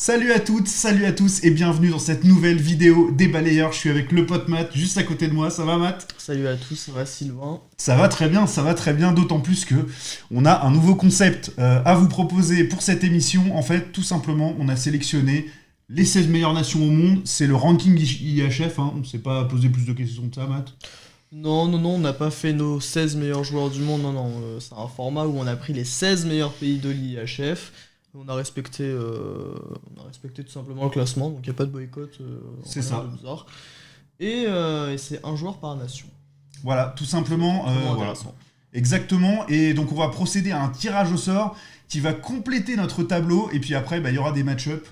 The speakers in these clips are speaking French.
Salut à toutes, salut à tous et bienvenue dans cette nouvelle vidéo des balayeurs. Je suis avec le pote Matt juste à côté de moi. Ça va Matt? Salut à tous, ça va Sylvain? Ça va très bien, d'autant plus que on a un nouveau concept à vous proposer pour cette émission. En fait, tout simplement, on a sélectionné les 16 meilleures nations au monde. C'est le ranking IHF, hein. On ne s'est pas posé plus de questions que ça, Matt. Non, on n'a pas fait nos 16 meilleurs joueurs du monde, c'est un format où on a pris les 16 meilleurs pays de l'IHF. On a respecté tout simplement le classement, donc il n'y a pas de boycott, C'est rien ça. de bizarre. Et c'est un joueur par nation. Voilà, tout simplement. Vraiment Voilà. intéressant. Exactement, et donc on va procéder à un tirage au sort qui va compléter notre tableau, et puis après il y aura des match-up,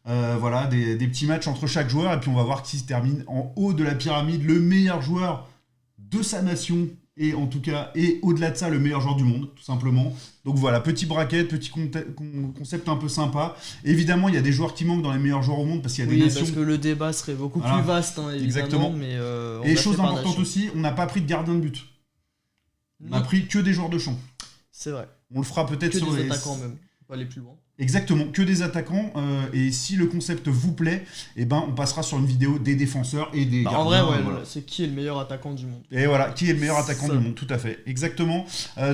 voilà, des petits matchs entre chaque joueur, et puis on va voir qui se termine en haut de la pyramide, le meilleur joueur de sa nation, et en tout cas, et au-delà de ça, le meilleur joueur du monde, tout simplement. Donc voilà, petit bracket, petit concept un peu sympa. Évidemment, il y a des joueurs qui manquent dans les meilleurs joueurs au monde, parce qu'il y a des Oui, nations... parce que le débat serait beaucoup Voilà. plus vaste, hein, évidemment, Exactement. mais on Et a chose fait par importante nation. aussi, on n'a pas pris de gardien de but. On a Non, pris que des joueurs de champ. c'est vrai. On le fera peut-être Que sur des les... attaquants même, on peut aller plus loin. Exactement, que des attaquants. Et si le concept vous plaît, eh ben, on passera sur une vidéo des défenseurs et des En gardiens. vrai, ouais, Voilà. c'est qui est le meilleur attaquant du monde? Et voilà, qui est le meilleur attaquant Ça. du monde, tout à fait. Exactement.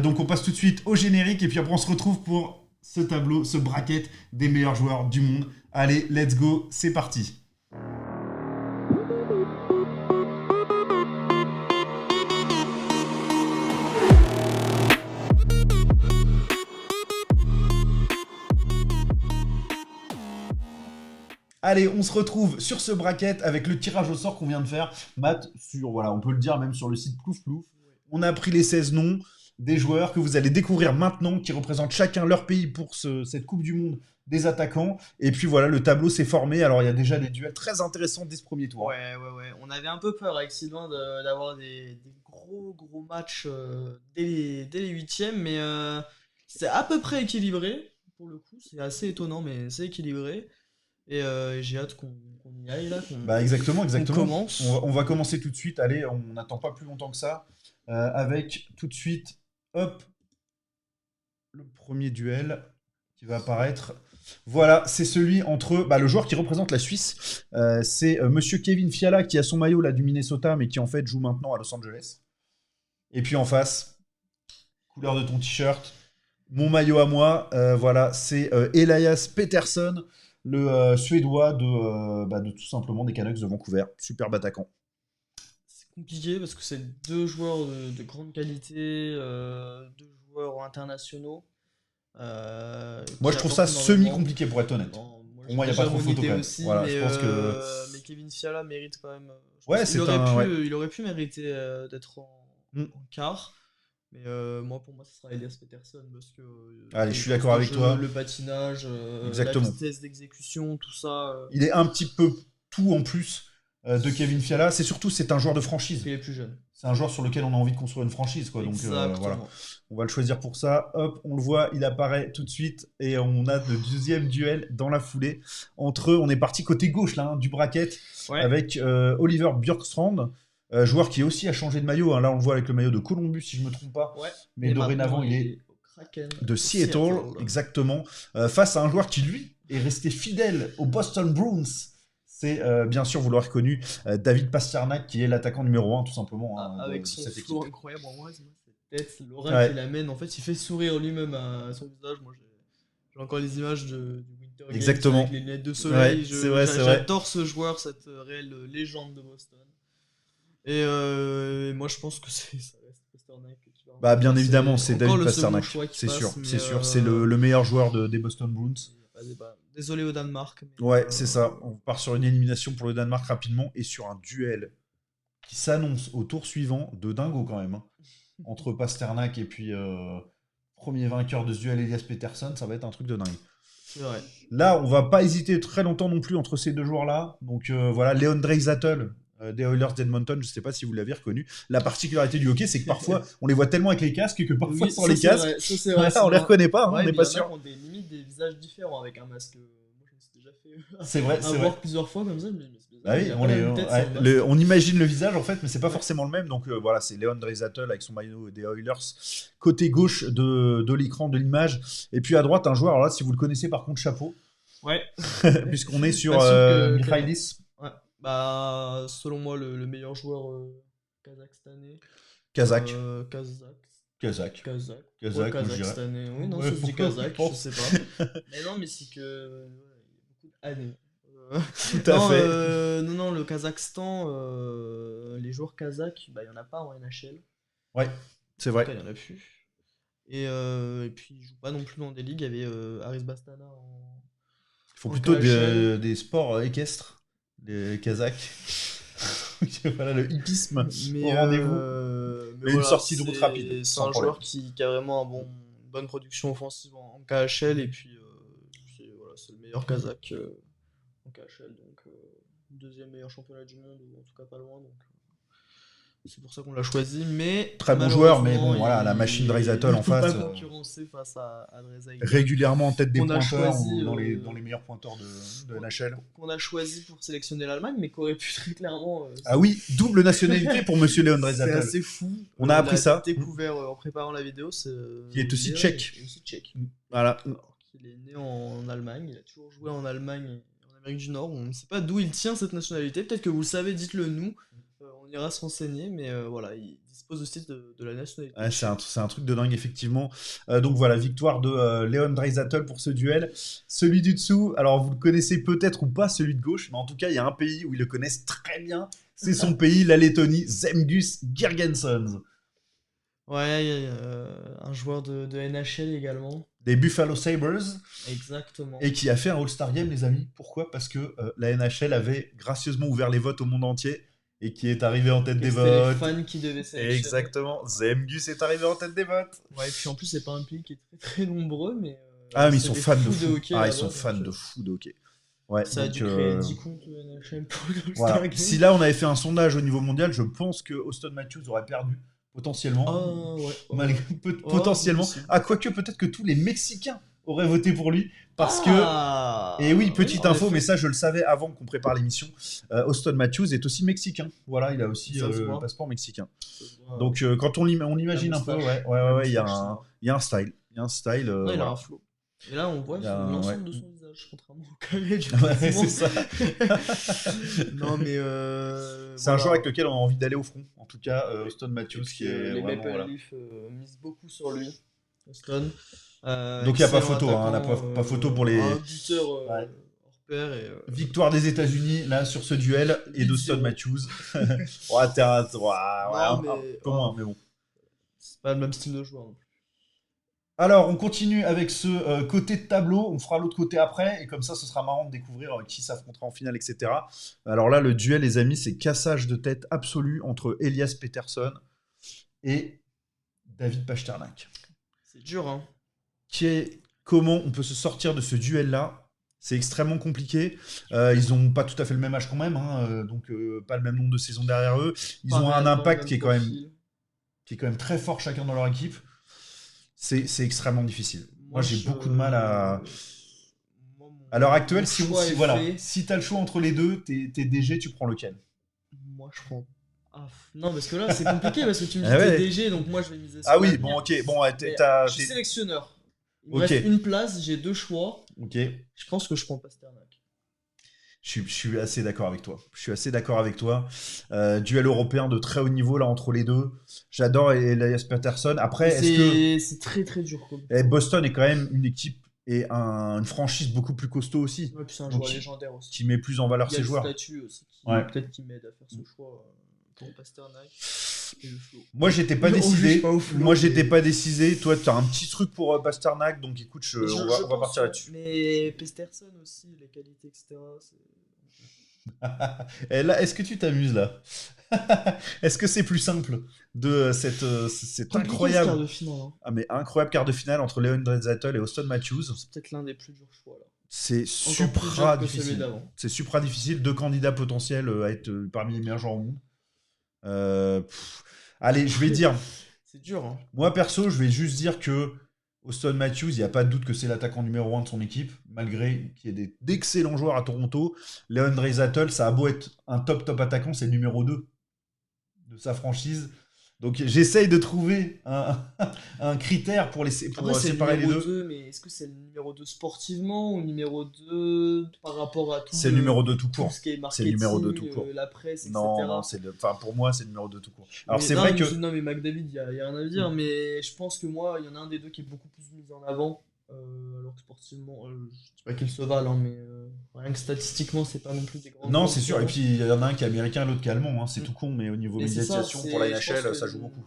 Donc on passe tout de suite au générique et puis après on se retrouve pour ce tableau, ce bracket des meilleurs joueurs du monde. Allez, let's go, c'est parti. Allez, on se retrouve sur ce bracket avec le tirage au sort qu'on vient de faire. Matt, sur, voilà, on peut le dire même sur le site Plouf Plouf. On a pris les 16 noms des joueurs que vous allez découvrir maintenant, qui représentent chacun leur pays pour cette Coupe du Monde des attaquants. Et puis voilà, le tableau s'est formé. Alors il y a déjà des duels très intéressants dès ce premier tour. Ouais. On avait un peu peur avec Sylvain d'avoir des gros matchs dès les huitièmes, mais c'est à peu près équilibré. Pour le coup, c'est assez étonnant, mais c'est équilibré. Et j'ai hâte qu'on y aille là. Bah exactement. On commence. On va commencer tout de suite. Allez, on n'attend pas plus longtemps que ça. Avec tout de suite, hop, le premier duel qui va apparaître. Voilà, c'est celui entre le joueur qui représente la Suisse. C'est Monsieur Kevin Fiala qui a son maillot là du Minnesota, mais qui en fait joue maintenant à Los Angeles. Et puis en face, couleur de ton t-shirt, mon maillot à moi, voilà, c'est Elias Pettersson, le Suédois de tout simplement des Canucks de Vancouver. Superbe attaquant. C'est compliqué parce que c'est deux joueurs de grande qualité, deux joueurs internationaux. Moi, je qui trouve ça apportent énormément. semi-compliqué pour être honnête. Bon, moi, Pour moi, j'ai y a pas déjà trop mon photo idée quand même. aussi, Voilà, mais, je pense mais Kevin Fiala mérite quand même. Je Ouais, pense c'est qu'il aurait un- pu, ouais. il aurait pu mériter d'être en quart. Mais pour moi, ce sera Elias Pettersson parce que. Allez, je le suis d'accord jeu, avec toi. Le patinage, Exactement. la vitesse d'exécution, tout ça. Il est un petit peu tout en plus de Kevin Fiala. C'est un joueur de franchise. Il est plus jeune. C'est un joueur sur lequel on a envie de construire une franchise, quoi. Donc Exactement. voilà, on va le choisir pour ça. Hop, on le voit, il apparaît tout de suite et on a le deuxième duel dans la foulée entre eux. On est parti côté gauche là, hein, du bracket Ouais. avec Oliver Bjorkstrand, joueur qui aussi a changé de maillot. Hein. Là, on le voit avec le maillot de Columbus, si je me trompe pas. Ouais. Mais Et dorénavant, maintenant, il est au Kraken de Seattle, exactement, face à un joueur qui, lui, est resté fidèle aux Boston Bruins. C'est bien sûr, vous l'aurez reconnu, David Pastrnak, qui est l'attaquant numéro 1, tout simplement. Hein, Avec de son cette équipe. flow incroyable, en vrai, cette tête, l'aura Ouais. qu'il amène, en fait, il fait sourire lui-même à son visage. Moi, j'ai encore les images du Winter Games Exactement. avec les lunettes de soleil. Ouais, c'est vrai. J'adore ce joueur, cette réelle légende de Boston. Et moi, je pense que ça reste Pastrnak qui va Bah, bien remporter. évidemment, c'est Encore David le second Pastrnak. choix qui C'est passe, sûr, mais, c'est sûr. C'est le meilleur joueur des Boston Bruins. il y a pas de débat. Désolé au Danemark. Mais, Ouais, c'est ça. On part sur une élimination pour le Danemark rapidement et sur un duel qui s'annonce au tour suivant de dingo quand même. Hein. Entre Pasternak et puis premier vainqueur de ce duel, Elias Pettersson, ça va être un truc de dingue. C'est vrai. Là, on va pas hésiter très longtemps non plus entre ces deux joueurs-là. Donc voilà, Leon Draisaitl des Oilers d'Edmonton, je sais pas si vous l'avez reconnu. La particularité du hockey, c'est que parfois, on les voit tellement avec les casques que parfois Oui, sans ça, les c'est casques, vrai, ça, c'est vrai, voilà, c'est on les vrai. reconnaît pas, hein, Ouais, on n'est mais pas il y en a sûr. qui ont limite des visages différents avec un masque. Moi, je me suis déjà fait C'est vrai, c'est vrai. avoir plusieurs fois comme ça. Je me dis, mais c'est bizarre, Bah oui, il a on, pas la les- même tête, ouais, c'est un masque. on imagine le visage en fait, mais c'est pas forcément le même. Donc voilà, c'est Leon Draisaitl avec son maillot des Oilers, côté gauche de l'écran de l'image. Et puis à droite, un joueur, alors là, si vous le connaissez par contre, chapeau. Ouais. puisqu'on est sur Pas sûr que- Mikhailis. Ouais. Bah, selon moi, le meilleur joueur kazakhstanais. Kazakh. Kazakh. Kazakh. Kazakh. Kazakh, Ouais, moi, je dirais. kazakhstanais. Oui, non, Ouais, ça se dit pourquoi, je kazakh, je pense. sais pas. Mais non, mais c'est que. Il y a beaucoup d'années. Tout à fait. Non, le Kazakhstan, les joueurs kazakhs, bah, il n'y en a pas en NHL. Ouais, c'est En tout vrai. cas, il n'y en a plus. Et puis, ils jouent pas non plus dans des ligues. Il y avait Aris Bastana Ils font en plutôt KHL. des sports équestres, les Kazakhs. Voilà, le hippisme Mais, au rendez-vous. mais Et une voilà, sortie de route rapide, c'est sans un problème. joueur qui a vraiment une bonne production offensive en KHL. Et puis, c'est le meilleur Kazakh en KHL. Donc, deuxième meilleur championnat du monde, ou en tout cas pas loin. Donc, c'est pour ça qu'on l'a choisi. Mais Très bon joueur, mais bon, malheureusement, voilà, la machine Draisaitl en il peut pas face, concurrencer face à Draisaitl. régulièrement en tête des On a pointeurs choisi, ou dans les meilleurs pointeurs de NHL. Qu'on a choisi pour sélectionner l'Allemagne, mais qui aurait pu très clairement. Ah oui, double nationalité pour Monsieur Leon C'est Draisaitl. assez fou. On a appris ça. Découvert en préparant la vidéo. Qui est aussi Léon tchèque. est aussi tchèque. Voilà. Alors qu'il est né en Allemagne, il a toujours joué en Allemagne et en Amérique du Nord. On ne sait pas d'où il tient cette nationalité. Peut-être que vous le savez, dites-le nous. On ira se renseigner, mais voilà, il dispose aussi de la nationalité. Ouais, c'est un truc de dingue, effectivement. Donc voilà, victoire de Leon Draisaitl pour ce duel. Celui du dessous, alors vous le connaissez peut-être ou pas, celui de gauche, mais en tout cas, il y a un pays où ils le connaissent très bien. C'est son pays, la Lettonie, Zemgus Girgensons. Ouais, un joueur de NHL également. Des Buffalo Sabres. Exactement. Et qui a fait un All-Star Game, les amis. Pourquoi ? Parce que la NHL avait gracieusement ouvert les votes au monde entier et qui est arrivé en tête des C'était les votes. fans qui devaient sélectionner. Exactement. Zemgus est arrivé en tête des votes. Ouais, et puis en plus, c'est pas un pays qui est très très nombreux, mais. Ah, mais ils c'est sont des fans de fous fou. hockey, Ah, là-bas, ils sont donc, fans de fou de hockey. Ouais, ça a donc, dû créer 10 comptes NHL pour le All-Star voilà. Game. Si là on avait fait un sondage au niveau mondial, je pense que Auston Matthews aurait perdu potentiellement. Ah, ouais. Malgré- potentiellement. c'est possible. Ah, quoique peut-être que tous les Mexicains auraient voté pour lui parce que. Ah, Et oui, petite en info, effet. mais ça je le savais avant qu'on prépare l'émission. Auston Matthews est aussi mexicain. Voilà, il a aussi Ça se le voit. passeport mexicain. Ça se voit. Donc quand on imagine La un peu, moustache. il y a moustache, il y a un style. Il y a un style. Non, il a voilà. un flow. Et là, on voit Il y a un- l'ensemble ouais. de son visage, contrairement au carré du Ouais, bâtiment. c'est ça. Non, mais. C'est un joueur avec lequel on a envie d'aller au front. En tout cas, Auston Et Matthews puis, qui est les vraiment, Maple voilà. Leafs misent beaucoup sur lui, Auston. Donc il n'y a pas Excellent photo, hein, attaquant, pas photo pour les un buteur Ouais. hors pair et victoires des États-Unis là sur ce duel et d'Auston 8-0. Matthews. Ouais, t'es un Non, mais- peu moins, mais bon. c'est pas le même style de joueur non plus. Alors, on continue avec ce côté de tableau. On fera l'autre côté après. Et comme ça, ce sera marrant de découvrir qui s'affrontera en finale, etc. Alors là, le duel, les amis, c'est cassage de tête absolu entre Elias Pettersson et David Pastrnak. C'est dur, hein. Comment on peut se sortir de ce duel-là ? C'est extrêmement compliqué. Ils n'ont pas tout à fait le même âge quand même. Donc, pas le même nombre de saisons derrière eux. Ils Pas ont un réellement impact le qui est profil. quand même très fort chacun dans leur équipe. C'est extrêmement difficile. Moi, j'ai je- beaucoup de mal à... Moi, mon- À l'heure actuelle, mon si choix est voilà, fait. si t'as le choix entre les deux, t'es DG, tu prends lequel? Moi, je prends. Ah, non, parce que là, c'est compliqué parce que tu me dis Ah que ouais. t'es DG, donc moi, je vais miser sur Ah oui, l'avenir. bon, ok, bon, ouais, Mais t'as... je suis sélectionneur. Il me Ok. reste une place, j'ai deux choix. Ok, Je pense que je prends Pasternak. je suis assez d'accord avec toi. Je suis assez d'accord avec toi. Duel européen de très haut niveau, là, entre les deux. J'adore Elias Pettersson. Après, est-ce que... C'est très très dur comme. Boston est quand même une équipe et une franchise beaucoup plus costaud aussi, Ouais, puis c'est un Donc, joueur légendaire aussi. qui met plus en valeur Il y a ses le joueurs. statut aussi qui Ouais. peut-être qui m'aide à faire ce choix pour Pasternak et le flow. Moi, j'étais pas On décidé. juge pas au flow, Moi, j'étais mais- pas décidé. Toi, t'as un petit truc pour Pasternak, donc écoute, on va pense, partir ouais. là-dessus. Mais Pasterson aussi, les qualités, etc. c'est- Et là, est-ce que tu t'amuses là? Est-ce que c'est plus simple de cette Compliqué, ce quart incroyable, de finale, hein. mais incroyable quart de finale entre Leon Draisaitl et Auston Matthews? C'est peut-être l'un des plus durs choix là. C'est Encore plus supra dur que celui difficile. d'avant. C'est supra difficile. Deux candidats potentiels à être parmi les meilleurs joueurs au monde. Allez, je vais dire. C'est dur, hein. Moi, perso, je vais juste dire que Auston Matthews, il n'y a pas de doute que c'est l'attaquant numéro 1 de son équipe, malgré qu'il y ait d'excellents joueurs à Toronto. Leon Draisaitl, ça a beau être un top attaquant, c'est le numéro 2 de sa franchise. Donc j'essaye de trouver un critère pour Après, c'est le séparer les numéro deux. 2, mais est-ce que c'est le numéro 2 sportivement ou le numéro 2 par rapport à C'est le numéro 2 tout tout court. ce qui est C'est le numéro 2 tout marketing, court. la presse, Non, non, etc. enfin, pour moi, c'est le numéro 2 tout court. Alors Mais c'est vrai que... non, mais McDavid, y a rien à dire, mais je pense que moi, il y en a un des deux qui est beaucoup plus mis en avant, alors que sportivement, je dis pas qu'il se valent, hein, mais rien que statistiquement, c'est pas non plus des grandes Non, grandes c'est sûr. Et puis différences. il y en a un qui est américain, l'autre qui est allemand, hein. C'est Mm. tout con, mais au niveau Et c'est ça, médiatisation, pour la je pense NHL, que ça joue beaucoup.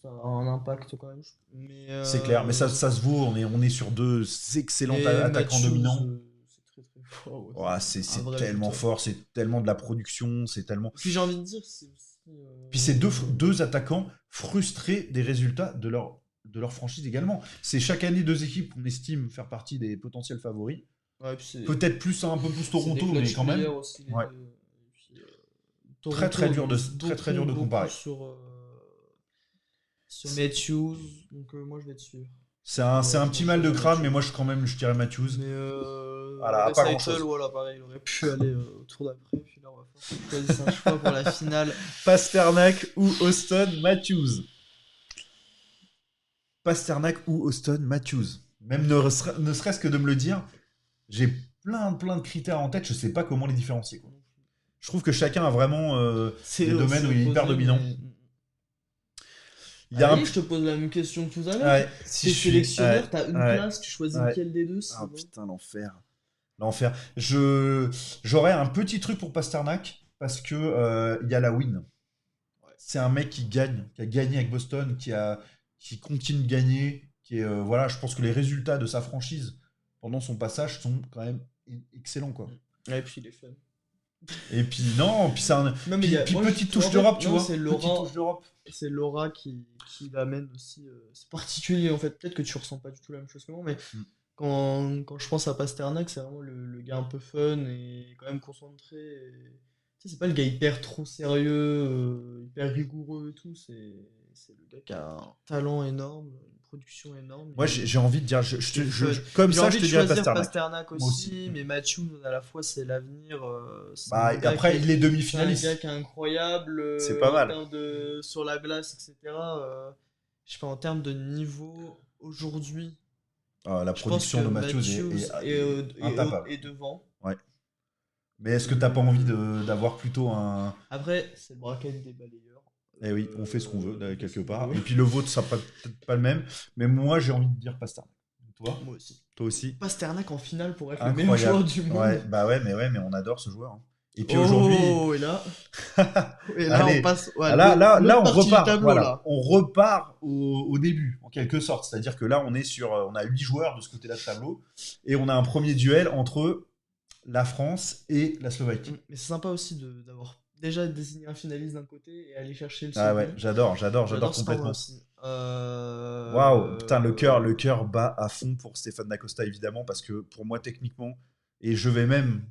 ça a un impact quand même. Mais C'est clair, mais ça se vaut. On est sur deux excellents attaquants Matthews, dominants. c'est très très fort aussi. Ouah, Un c'est vrai tellement buteur. fort, c'est tellement de la production, c'est tellement. Et puis j'ai envie de dire, c'est aussi. Puis c'est deux attaquants frustrés des résultats de leur franchise également. C'est chaque année deux équipes qu'on estime faire partie des potentiels favoris. Ouais, puis Peut-être plus un peu plus c'est des Toronto, mais clutch quand même. players aussi, les Ouais. deux. Et puis, Très Toronto très dur de mise très dur de beaucoup comparer. sur Matthews, donc moi je vais te suivre. C'est Ouais, un je petit vais mal de dire crâne, mais Matthews. moi je dirais Matthews. Mais Voilà, pas grand Recital, chose. voilà, pareil, il aurait pu aller au tour d'après, puis là on va faire choisir un choix pour la finale. Pasternak ou Austin Matthews. Pasternak ou Austin Matthews. Même ne serait-ce que de me le dire, j'ai plein de critères en tête, je sais pas comment les différencier, quoi. Je trouve que chacun a vraiment des domaines où il est hyper dominant. Il y a Allez, je te pose la même question que tout à l'heure. Ouais, si T'es je suis... sélectionneur, ouais, t'as une ouais, place, tu choisis ouais. lequel des deux, c'est Ah bon. putain, l'enfer. L'enfer. J'aurais un petit truc pour Pasternak, parce que il y a la win. C'est un mec qui gagne, qui a gagné avec Boston, qui continue de gagner, qui est, voilà, je pense que les résultats de sa franchise pendant son passage sont quand même excellents, quoi. Ouais, et puis il est fun. Et puis non, puis c'est un, Non, mais puis, il y a- puis moi, petite en touche fait, d'Europe, tu non, vois. c'est Petite Laura. touche d'Europe. C'est Laura qui l'amène aussi. C'est particulier en fait. Peut-être que tu ressens pas du tout la même chose que moi, mais Mm. quand je pense à Pasternak, c'est vraiment le gars un peu fun et quand même concentré. Tu sais, c'est pas le gars hyper trop sérieux, hyper rigoureux et tout. C'est le gars qui a un talent énorme, une production énorme. Moi, j'ai envie de dire, comme J'ai ça, envie je de te dirais choisir Pasternak. Pasternak Moi aussi. aussi, mais Matthews, à la fois, c'est l'avenir. C'est Bah, un gars après, il est c'est un demi-finaliste. gars qui est incroyable C'est pas en mal. termes de sur la glace, etc. Je sais pas, en termes de niveau aujourd'hui, Ah, la je pense que production de Matthews Matthews intapable. est devant. Ouais. Mais est-ce que t'as pas envie d'avoir plutôt un... Après, c'est le bracket des balayeurs. Eh oui, on fait ce qu'on veut, On fait quelque ce qu'on part. veut. Et puis le vôtre sera peut-être pas le même. Mais moi, j'ai envie de dire Pasternak. Toi? Moi aussi. Toi aussi? Pasternak en finale pour être le meilleur Incroyable. joueur du monde. Ouais, mais on adore ce joueur, hein. Et puis aujourd'hui... Oh, et là, Allez. on passe Ah, là, l'autre on partie du repart. tableau, Voilà. là. On repart au début, en quelque sorte. C'est-à-dire que là, on a 8 joueurs de ce côté-là de tableau. Et on a un premier duel entre la France et la Slovaquie. Mais c'est sympa aussi d'avoir déjà désigné un finaliste d'un côté et aller chercher le Ah second. ouais, j'adore ce format complètement. aussi. Waouh, putain, le cœur bat à fond pour Stéphane Dacosta, évidemment, parce que pour moi, techniquement, et je vais même,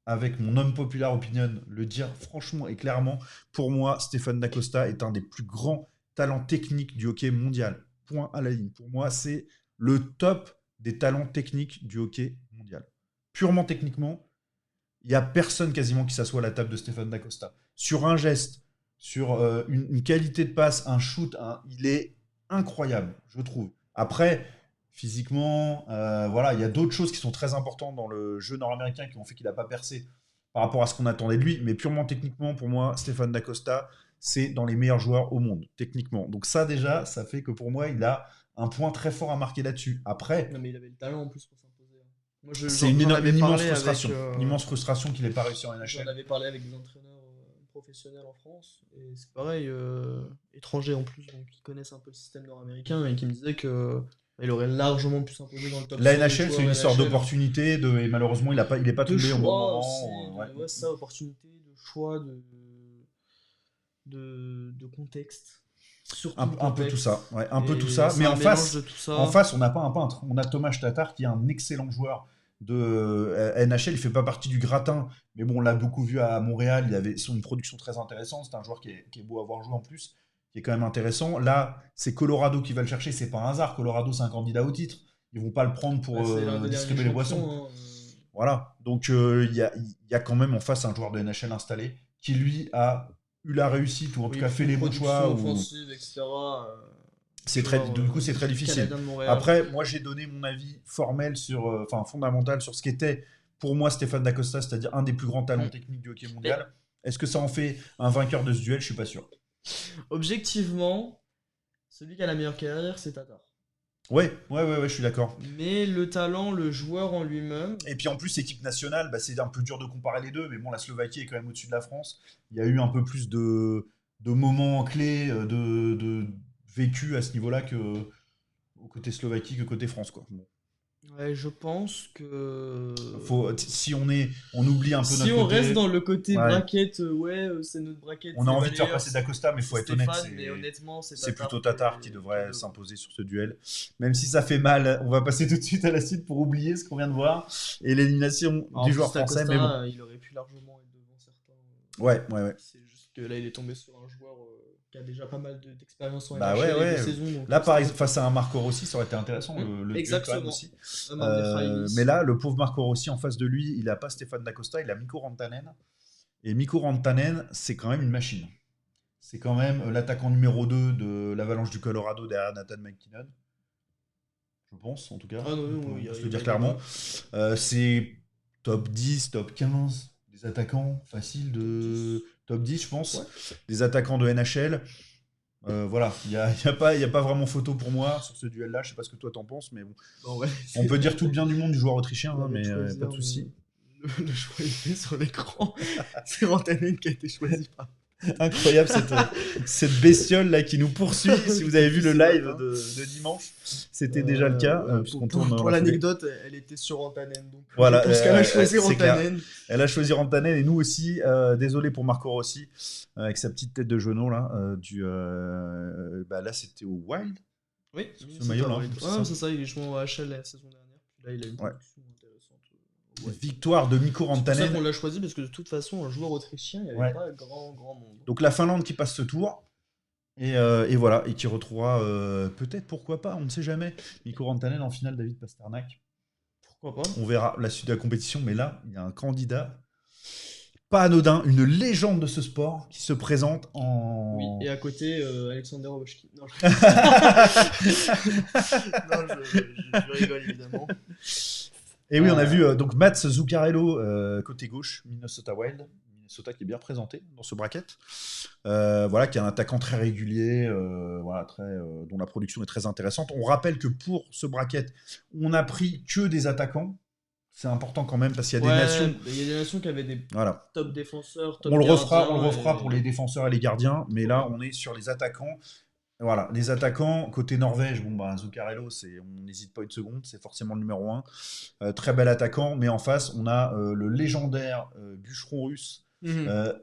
avec mon homme populaire opinion, le dire franchement et clairement, pour moi, Stéphane Dacosta est un des plus grands talents techniques du hockey mondial. Point à la ligne. Pour moi, c'est le top des talents techniques du hockey mondial. Purement techniquement, il n'y a personne quasiment qui s'assoit à la table de Stéphane Dacosta. Sur un geste, sur une qualité de passe, un shoot, il est incroyable, je trouve. Après, physiquement, voilà, il y a d'autres choses qui sont très importantes dans le jeu nord-américain qui ont fait qu'il n'a pas percé par rapport à ce qu'on attendait de lui. Mais purement techniquement, pour moi, Stéphane Dacosta, c'est dans les meilleurs joueurs au monde, techniquement. Donc ça, déjà, ça fait que pour moi, il a un point très fort à marquer là-dessus. Après, Non, mais il avait le talent en plus pour s'imposer. Moi, c'est j'en avais une immense parlé frustration. avec, Une immense frustration qu'il n'ait pas réussi en j'en NHL. avais parlé avec des entraîneurs professionnels en France, et c'est pareil, étrangers en plus, donc qui connaissent un peu le système nord-américain, et qui me disaient que il aurait largement pu s'imposer dans le top La 100 des NHL, c'est joueurs une histoire NHL. d'opportunité, et malheureusement, il est pas De tombé au bon choix moment. aussi, Ouais. ouais, c'est ça, opportunité, de choix, de contexte. Surtout le Un peu tout contexte. ça, ouais, un peu Et tout ça. c'est Mais un en mélange face, de tout ça. en face, on n'a pas un peintre. On a Thomas Tatar qui est un excellent joueur de NHL. Il fait pas partie du gratin, mais bon, on l'a beaucoup vu à Montréal. Il avait une production très intéressante. C'est un joueur qui est beau à voir jouer en plus, qui est quand même intéressant. Là, c'est Colorado qui va le chercher. C'est pas un hasard. Colorado, c'est un candidat au titre. Ils vont pas le prendre pour Bah, c'est l'un des distribuer derniers les boissons. champions, hein. Voilà. Donc il y a quand même en face un joueur de NHL installé qui lui a eu la réussite ou en tout Oui, cas fait les bons production choix. offensive, etc. Du coup, c'est très difficile. Canadien de Montréal. Après, moi, j'ai donné mon avis formel enfin fondamental sur ce qu'était pour moi Stéphane Dacosta, c'est-à-dire un des plus grands talents techniques du hockey mondial. Est-ce que ça en fait un vainqueur de ce duel? Je suis pas sûr. Objectivement, celui qui a la meilleure carrière, c'est Tatar. Ouais, je suis d'accord. Mais le talent, le joueur en lui-même. Et puis en plus, équipe nationale, bah, c'est un peu dur de comparer les deux, mais bon, la Slovaquie est quand même au-dessus de la France. Il y a eu un peu plus de moments clés, de vécu à ce niveau-là que au côté Slovaquie que côté France, quoi. Bon. Ouais, je pense que. Si on oublie un peu si notre on côté, reste dans le côté ouais. bracket, c'est notre bracket. On a envie de faire passer Dacosta, mais il faut être honnête, mais honnêtement, c'est plutôt Tatar qui devrait s'imposer sur ce duel. Même si ça fait mal, on va passer tout de suite à la suite pour oublier ce qu'on vient de voir et l'élimination du joueur français. Mais bon, il aurait pu largement être devant certains. Ouais. C'est juste que là, il est tombé sur un joueur qui a déjà pas mal d'expérience en Bah NHL ouais. et de saison. Donc là, par exemple, face à un Marco Rossi, ça aurait été intéressant le duel quand même aussi. Mais là, le pauvre Marco Rossi en face de lui, il a pas Stéphane Dacosta, il a Mikko Rantanen. Et Mikko Rantanen, c'est quand même une machine. C'est quand même l'attaquant numéro 2 de l'Avalanche du Colorado derrière Nathan McKinnon. Je pense, en tout cas. Ah non, on peut se le dire clairement. C'est top 10, top 15 des attaquants faciles de top 10, je pense. Ouais. Des attaquants de NHL. Voilà, il n'y a pas vraiment photo pour moi sur ce duel-là. Je sais pas ce que toi t'en penses, mais bon. On peut dire tout le bien du monde du joueur autrichien, mais pas de souci. Le choix est fait sur l'écran. C'est Rantanen qui a été choisi par. Incroyable cette bestiole là qui nous poursuit. Si vous avez vu le live de dimanche, c'était déjà le cas. Pour l'anecdote, elle était sur Rantanen. Donc voilà, parce qu'elle a choisi Rantanen. Elle a choisi Rantanen et nous aussi. Désolé pour Marco Rossi avec sa petite tête de genou là. Là c'était au Wild. Oui, ce maillot là. C'est ça, il joue en AHL la saison dernière. Puis là, il a une production intéressante. Ouais. Victoire de Mikko Rantanen. C'est pour ça qu'on l'a choisi parce que de toute façon, un joueur autrichien, il n'y avait pas grand monde. Donc la Finlande qui passe ce tour. Et voilà, et qui retrouvera peut-être, pourquoi pas, on ne sait jamais, Mikko Rantanen en finale, David Pasternak. Pourquoi pas. On verra la suite de la compétition, mais là, il y a un candidat pas anodin, une légende de ce sport qui se présente en... Oui, et à côté, Alexander Ovechkin. Non, je rigole évidemment. Et oui, on a vu donc Mats Zuccarello côté gauche, Minnesota Wild. Minnesota qui est bien représenté dans ce bracket. Qui est un attaquant très régulier, dont la production est très intéressante. On rappelle que pour ce bracket, on n'a pris que des attaquants. C'est important quand même parce qu'il y a des nations. Il y a des nations qui avaient des top défenseurs, top on le refera pour les défenseurs et les gardiens, mais là, on est sur les attaquants. Voilà, les attaquants, côté Norvège, Zuccarello, on n'hésite pas une seconde, c'est forcément le numéro 1. Très bel attaquant, mais en face, on a le légendaire bûcheron russe,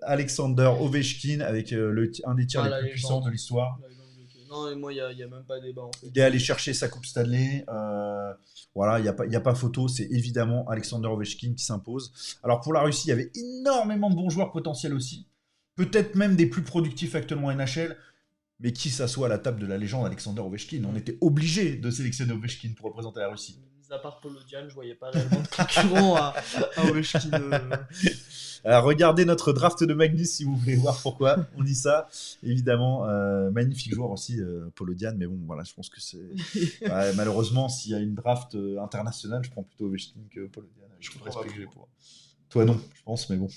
Alexander Ovechkin, avec un des tirs les plus puissants de l'histoire. Non, et moi, il n'y a même pas débat. En fait. Il est allé chercher sa Coupe Stanley. Il n'y a pas photo, c'est évidemment Alexander Ovechkin qui s'impose. Alors pour la Russie, il y avait énormément de bons joueurs potentiels aussi, peut-être même des plus productifs actuellement en NHL. Mais qui s'assoit à la table de la légende Alexander Ovechkin? On était obligé de sélectionner Ovechkin pour représenter la Russie. Mis à part Polodian, je voyais pas réellement de concurrent à Ovechkin. Alors regardez notre draft de Magnus si vous voulez voir pourquoi on dit ça. Évidemment, magnifique joueur aussi, Polodian. Mais bon, voilà, je pense que c'est... malheureusement, s'il y a une draft internationale, je prends plutôt Ovechkin que Polodian. Je trouve respect que j'ai pour. Toi non, je pense, mais bon.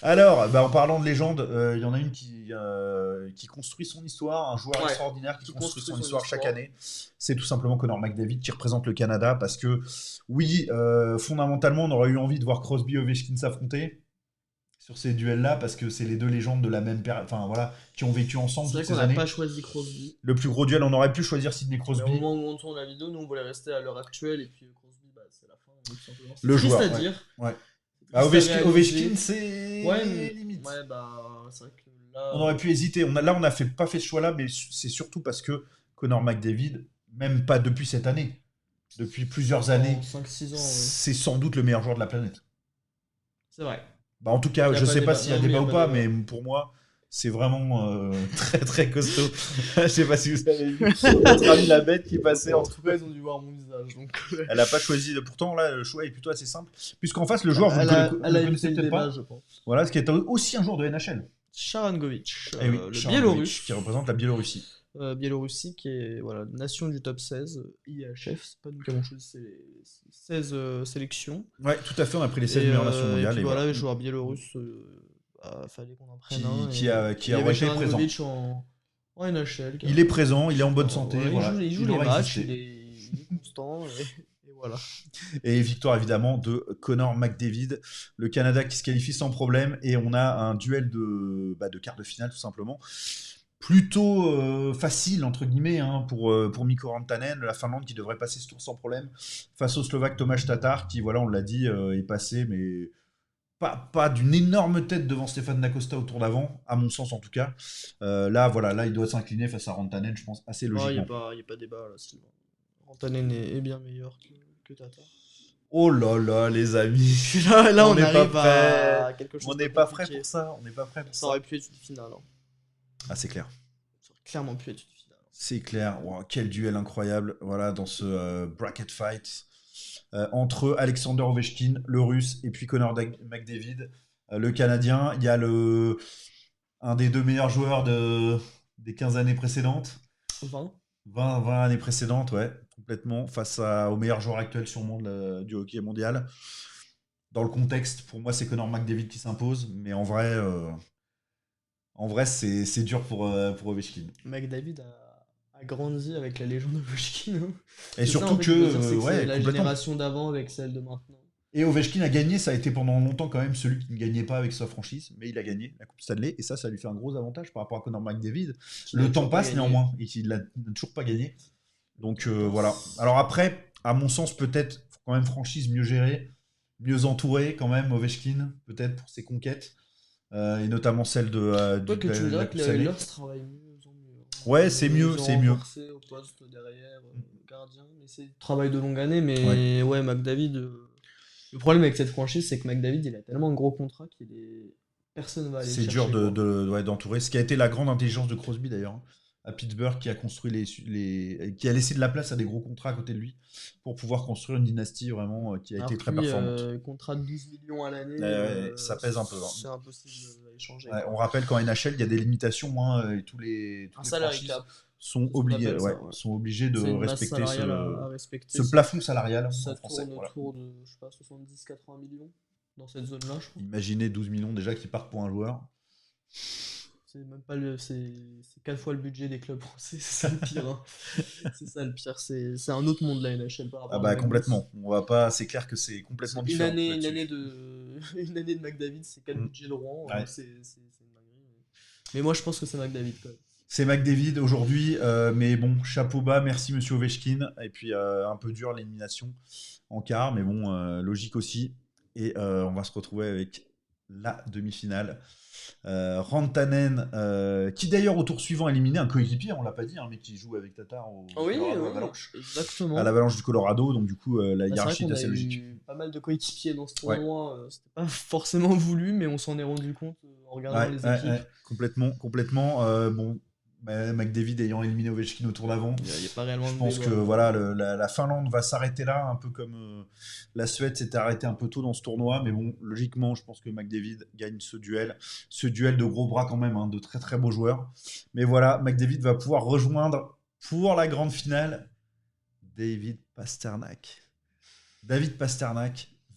Alors, en parlant de légende, il y en a une qui construit son histoire, un joueur extraordinaire qui construit son histoire chaque année. C'est tout simplement Connor McDavid qui représente le Canada parce que, oui, fondamentalement, on aurait eu envie de voir Crosby et Ovechkin s'affronter sur ces duels-là parce que c'est les deux légendes de la même période, qui ont vécu ensemble toutes ces années. C'est vrai qu'on n'a pas choisi Crosby. Le plus gros duel, on aurait pu choisir Sidney Crosby. Mais au moment où on tourne la vidéo, nous on voulait rester à l'heure actuelle et puis Crosby, c'est la fin. Tout simplement. Le joueur, à dire. Ouais. Ovechkin, c'est limite. C'est vrai que là... On aurait pu hésiter. On n'a pas fait ce choix-là, mais c'est surtout parce que Connor McDavid, même pas depuis cette année, depuis plusieurs années, 5-6 ans, c'est sans doute le meilleur joueur de la planète. C'est vrai. En tout cas, je sais pas s'il y a débat ou pas, mais pour moi, C'est vraiment très très costaud. Je sais pas si vous avez vu notre ami la bête qui passait En entre. tout cas, ils ont dû voir mon visage. Donc, Elle a pas choisi. Pourtant là, le choix est plutôt assez simple, puisqu'en face le joueur vous elle le a connaissez évité le peut-être débat, pas. je pense. Voilà, ce qui est aussi un joueur de NHL. Sharangovich, Eh oui, le Sharangovich, Biélorusse. qui représente la Biélorussie. Biélorussie qui est voilà, nation du top 16, IHF, c'est pas nous qui avons choisi, c'est les 16 sélections. Ouais, tout à fait. On a pris les 16 Et, meilleures nations et mondiales. puis Et voilà, voilà. les joueurs biélorusses, fallait qu'on en prenne un. Qui et a il y avait été présent. Sharangovich en NHL. Il est présent, il est en bonne santé. Voilà, Voilà. il joue les aurait matchs, existé. il est constant, et voilà. Et victoire évidemment de Connor McDavid, le Canada qui se qualifie sans problème. Et on a un duel de quart de finale tout simplement. Plutôt facile entre guillemets hein, pour Mikko Rantanen, la Finlande qui devrait passer ce tour sans problème face au Slovaque Tomáš Tatar qui voilà on l'a dit est passé mais pas d'une énorme tête devant Stéphane Dacosta au tour d'avant à mon sens en tout cas. Là il doit s'incliner face à Rantanen je pense assez Il logiquement. n'y a pas débat là, Sylvain. Rantanen est bien meilleur que Tatar. Oh là là les amis, Là on n'est arrive pas à quelque chose on de n'est pas prêt compliqué. pour ça, on n'est pas prêt pour Ça ça. aurait pu être une finale. Hein. Ah c'est clair. Ça aurait clairement pu être une finale. C'est clair, wow, quel duel incroyable voilà, dans ce bracket fight entre Alexander Ovechkin, le russe, et puis Connor McDavid, le canadien. Il y a un des deux meilleurs joueurs des 15 années précédentes. 20 années précédentes, ouais, complètement, face au meilleur joueur actuel sûrement du hockey mondial. Dans le contexte, pour moi, c'est Connor McDavid qui s'impose, mais en vrai, c'est dur pour Ovechkin. McDavid a grandi avec la légende Ovechkin. Hein. Et surtout que c'est la génération d'avant avec celle de maintenant. Et Ovechkin a gagné, ça a été pendant longtemps quand même celui qui ne gagnait pas avec sa franchise, mais il a gagné la Coupe Stanley, et ça lui fait un gros avantage par rapport à Connor McDavid. Le temps passe néanmoins, et il n'a toujours pas gagné. Donc voilà. Alors après, à mon sens, peut-être quand même franchise mieux gérée, mieux entourée quand même, Ovechkin, peut-être pour ses conquêtes, et notamment celle de la Coupe Stanley. Travaille mieux. Ouais, c'est mieux. Au poste derrière, gardien, mais c'est travail de longue année. Mais ouais McDavid. Le problème avec cette franchise, c'est que McDavid, il a tellement de gros contrats personne va aller c'est chercher. C'est dur d'entourer. Ce qui a été la grande intelligence de Crosby d'ailleurs, à Pittsburgh, qui a construit qui a laissé de la place à des gros contrats à côté de lui pour pouvoir construire une dynastie vraiment qui a été très performante. Contrat de 12 millions à l'année, ça pèse un peu. Hein. C'est impossible d'échanger. Ouais, on rappelle qu'en NHL, il y a des limitations, et tous les franchises sont obligés de respecter ce plafond salarial. Ça tourne autour de 70-80 millions dans cette zone-là, je crois. Imaginez 12 millions déjà qui partent pour un joueur. C'est même pas c'est 4 fois le budget des clubs français, c'est ça le pire. Hein. C'est ça le pire, c'est un autre monde la NHL par rapport à complètement. On va pas, c'est clair que c'est complètement différent. Une année de McDavid, c'est 4 budgets de Rouen, ouais. C'est une dinguerie. Mais moi je pense que c'est McDavid quand même. C'est McDavid aujourd'hui, mais bon, chapeau bas, merci monsieur Ovechkin. Et puis un peu dur l'élimination en quart, mais bon, logique aussi. Et on va se retrouver avec la demi-finale. Rantanen, qui d'ailleurs au tour suivant a éliminé un coéquipier, on l'a pas dit, mais qui joue avec Tatar à l'Avalanche. Exactement. À l'Avalanche du Colorado, donc du coup la hiérarchie est assez logique. Eu pas mal de coéquipiers dans ce tournoi, c'était pas forcément voulu, mais on s'en est rendu compte en regardant les équipes. Complètement. Bon. McDavid ayant éliminé Ovechkin au tour d'avant, y a pas réellement je pense que voilà, la Finlande va s'arrêter là, un peu comme la Suède s'était arrêtée un peu tôt dans ce tournoi, mais bon, logiquement, je pense que McDavid gagne ce duel de gros bras quand même, de très très beaux joueurs. Mais voilà, McDavid va pouvoir rejoindre pour la grande finale David Pastrnak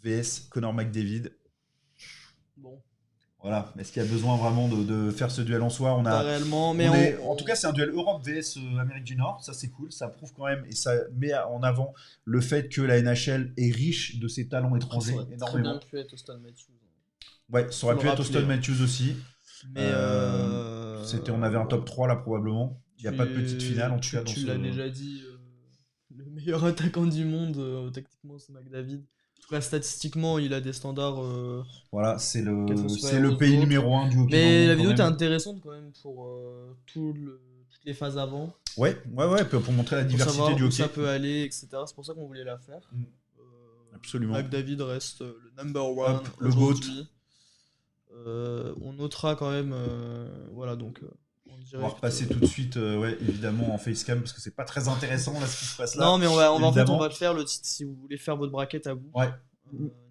vs Connor McDavid. Bon. Voilà, est-ce qu'il y a besoin vraiment de faire ce duel en soi? Pas réellement, mais en tout cas, c'est un duel Europe vs Amérique du Nord, ça c'est cool, ça prouve quand même et ça met en avant le fait que la NHL est riche de ses talents étrangers énormément. Ça aurait bien pu être Auston Matthews. Ouais, ça aurait pu être Auston Matthews aussi. Mais on avait un top 3 là probablement. Il n'y a pas de petite finale en tout cas. Tu l'as déjà dit, le meilleur attaquant du monde, tactiquement c'est McDavid. En tout cas, statistiquement, il a des standards. Voilà, c'est le pays numéro 1 du hockey. Mais la vidéo était intéressante quand même pour toutes les phases avant. Ouais, pour montrer la diversité du hockey. Où ça peut aller, etc. C'est pour ça qu'on voulait la faire. Absolument. McDavid reste le number one. Le GOAT. On notera quand même, voilà, donc en On va direct. repasser tout de suite, ouais, évidemment, en facecam, parce que c'est pas très intéressant là ce qui se passe là. Non, mais en fait, on évidemment. va le faire le titre si vous voulez faire votre bracket à vous. Ouais.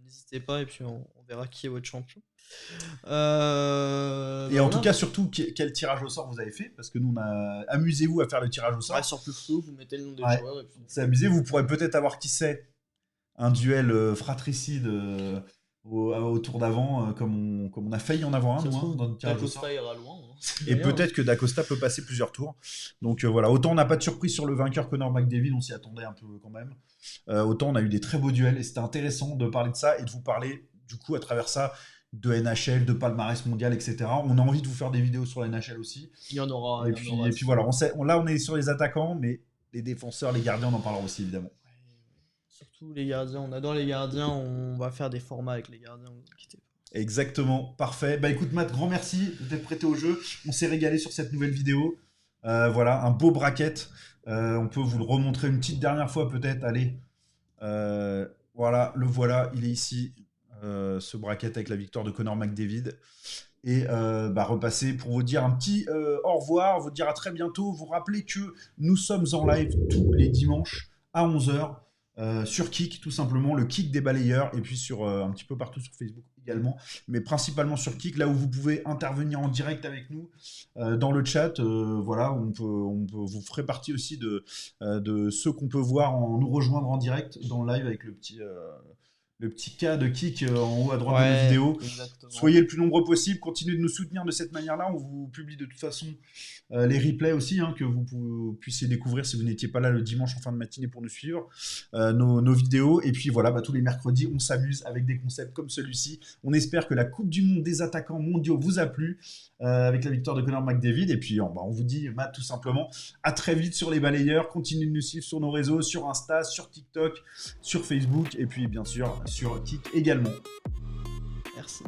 N'hésitez pas et puis on verra qui est votre champion. Et en voilà. tout cas, surtout, quel tirage au sort vous avez fait? Parce que nous, amusez-vous à faire le tirage au sort. Ouais, sur plus flou, vous mettez le nom des Ouais. joueurs. Et puis... C'est amusé, vous pourrez peut-être avoir qui sait un duel fratricide au tour d'avant, comme on a failli en avoir un, Ça se nous, trouve, dans le tirage au sort. Dacosta ira loin. Hein. Et peut-être que Dacosta peut passer plusieurs tours. Donc voilà, autant on n'a pas de surprise sur le vainqueur Conor McDavid, on s'y attendait un peu quand même. Autant on a eu des très beaux duels et c'était intéressant de parler de ça et de vous parler du coup à travers ça de NHL, de palmarès mondial, etc. On a envie de vous faire des vidéos sur la NHL aussi. Il y en aura. Et puis voilà, là on est sur les attaquants, mais les défenseurs, les gardiens, on en parlera aussi évidemment. Surtout les gardiens, on adore les gardiens, on va faire des formats avec les gardiens, vous inquiétez pas. Exactement, parfait. Bah écoute Matt, grand merci d'être prêté au jeu. On s'est régalé sur cette nouvelle vidéo. Voilà, un beau bracket. On peut vous le remontrer une petite dernière fois peut-être. Allez, voilà, le voilà, il est ici. Ce bracket avec la victoire de Conor McDavid. Et repasser pour vous dire un petit au revoir, vous dire à très bientôt. Vous rappeler que nous sommes en live tous les dimanches à 11h. Sur Kik, tout simplement, le Kik des balayeurs, et puis sur un petit peu partout sur Facebook également, mais principalement sur Kik, là où vous pouvez intervenir en direct avec nous dans le chat. Voilà, vous ferez partie aussi de ceux qu'on peut voir nous rejoindre en direct dans le live avec le petit cas de Kik en haut à droite de la vidéo. Exactement. Soyez le plus nombreux possible, continuez de nous soutenir de cette manière-là. On vous publie de toute façon les replays aussi, hein, que vous puissiez découvrir si vous n'étiez pas là le dimanche en fin de matinée pour nous suivre, nos vidéos. Et puis voilà, tous les mercredis, on s'amuse avec des concepts comme celui-ci. On espère que la Coupe du Monde des attaquants mondiaux vous a plu avec la victoire de Conor McDavid. Et puis on vous dit, Matt, tout simplement, à très vite sur les balayeurs. Continuez de nous suivre sur nos réseaux, sur Insta, sur TikTok, sur Facebook et puis bien sûr sur Kik également. Merci.